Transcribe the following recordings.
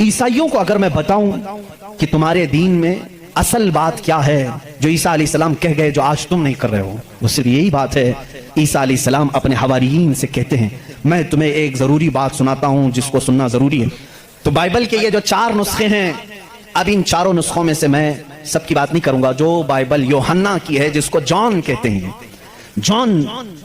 عیسائیوں کو اگر میں بتاؤں کہ تمہارے دین میں اصل بات کیا ہے جو عیسیٰ علیہ السلام کہہ گئے جو آج تم نہیں کر رہے ہو، وہ صرف یہی بات ہے۔ عیسیٰ علیہ السلام اپنے حواریین سے کہتے ہیں میں تمہیں ایک ضروری بات سناتا ہوں جس کو سننا ضروری ہے۔ تو بائبل کے یہ جو 4 نسخے ہیں، اب ان 4 نسخوں میں سے میں سب کی بات نہیں کروں گا۔ جو بائبل یوحنا کی ہے جس کو جان کہتے ہیں، جان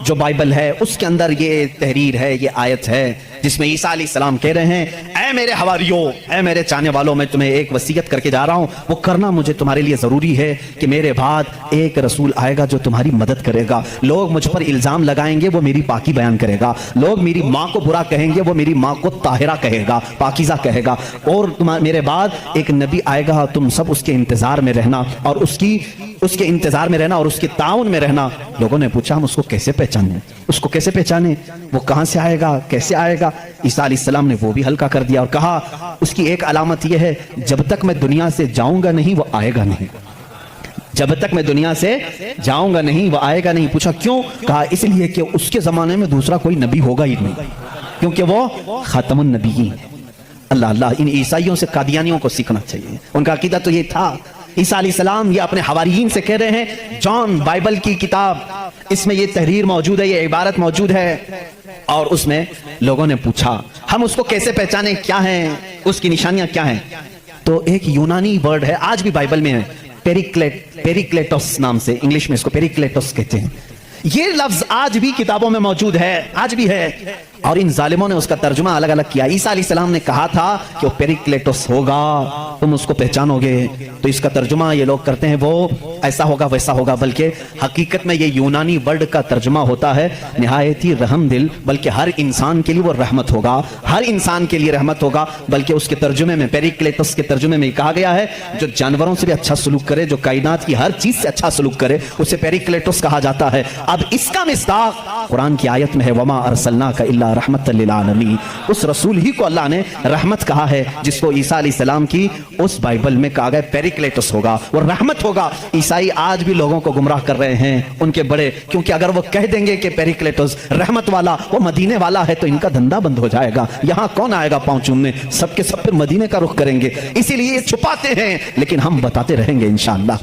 جو بائبل ہے اس کے اندر یہ تحریر ہے، یہ آیت ہے جس میں عیسیٰ علیہ السلام کہہ رہے ہیں اے میرے حواریوں، اے میرے چاہنے والوں، میں تمہیں ایک وصیت کر کے جا رہا ہوں، وہ کرنا مجھے تمہارے لیے ضروری ہے کہ میرے بعد ایک رسول آئے گا جو تمہاری مدد کرے گا۔ لوگ مجھ پر الزام لگائیں گے، وہ میری پاکی بیان کرے گا۔ لوگ میری ماں کو برا کہیں گے، وہ میری ماں کو طاہرہ کہے گا، پاکیزہ کہے گا۔ اور میرے بعد ایک نبی آئے گا، تم سب اس کے انتظار میں رہنا اور اس کے انتظار میں رہنا اور اس کے تعاون میں رہنا۔ لوگوں نے پوچھا ہم اس کو کیسے پہچانیں، اس کو کیسے پہچانیں، وہ کہاں سے آئے گا، کیسے آئے گا؟ عیسیٰ علیہ السلام نے وہ بھی ہلکا کر دیا اور کہا اس کی ایک علامت یہ ہے جب تک میں دنیا سے جاؤں گا نہیں وہ آئے گا نہیں، جب تک میں دنیا سے جاؤں گا نہیں وہ آئے گا نہیں۔ پوچھا کیوں؟ کہا اس لیے کہ اس کے زمانے میں دوسرا کوئی نبی ہوگا ہی نہیں، کیونکہ وہ خاتم النبیین۔ اللہ اللہ، ان عیسائیوں سے قادیانیوں کو سیکھنا چاہیے، ان کا عقیدہ تو یہ تھا۔ عیسیٰ علیہ السلام یہ اپنے حواریین سے کہہ رہے ہیں، جان بائبل کی کتاب، اس میں یہ تحریر موجود ہے، یہ عبارت موجود ہے۔ اور اس میں لوگوں نے پوچھا ہم اس کو کیسے پہچانیں، کیا ہیں اس کی نشانیاں کیا ہیں؟ تو ایک یونانی ورڈ ہے، آج بھی بائبل میں ہے، پیریکلیٹوس نام سے، انگلش میں اس کو پیریکلیٹوس کہتے ہیں۔ یہ لفظ آج بھی کتابوں میں موجود ہے، آج بھی ہے، اور ان ظالموں نے اس کا ترجمہ الگ الگ کیا۔ عیسیٰ علیہ السلام نے کہا تھا کہ وہ پیریکلیٹوس ہوگا، تم اس کو پہچانو گے، تو اس کا ترجمہ یہ لوگ کرتے ہیں وہ ایسا ہوگا ویسا ہوگا، بلکہ حقیقت میں یہ یونانی ورڈ کا ترجمہ ہوتا ہے نہایت ہی رحم دل، بلکہ ہر انسان کے لیے وہ رحمت ہوگا، ہر انسان کے لیے رحمت ہوگا۔ بلکہ اس کے ترجمے میں، پیریکلیٹوس کے ترجمے میں کہا گیا ہے جو جانوروں سے بھی اچھا سلوک کرے، جو کائنات کی ہر چیز سے اچھا سلوک کرے، اسے پیریکلیٹوس کہا جاتا ہے۔ اب اس کا مصداق قرآن کی آیت میں ہے وما ارسلناک الا رحمت للعالمین، اس رسول ہی کو اللہ نے رحمت کہا ہے جس کو عیسیٰ علیہ السلام کی اس بائبل میں کہا گیا پیریکلیٹوس ہوگا، وہ رحمت ہوگا۔ عیسائی آج بھی لوگوں کو گمراہ کر رہے ہیں ان کے بڑے، کیونکہ اگر وہ کہہ دیں گے کہ پیریکلیٹوس رحمت والا، وہ مدینے والا ہے، تو ان کا دھندا بند ہو جائے گا، یہاں کون آئے گا پاؤں چومنے، سب کے سب پھر مدینے کا رخ کریں گے۔ اسی لیے یہ چھپاتے ہیں لیکن ہم بتاتے رہیں گے انشاءاللہ۔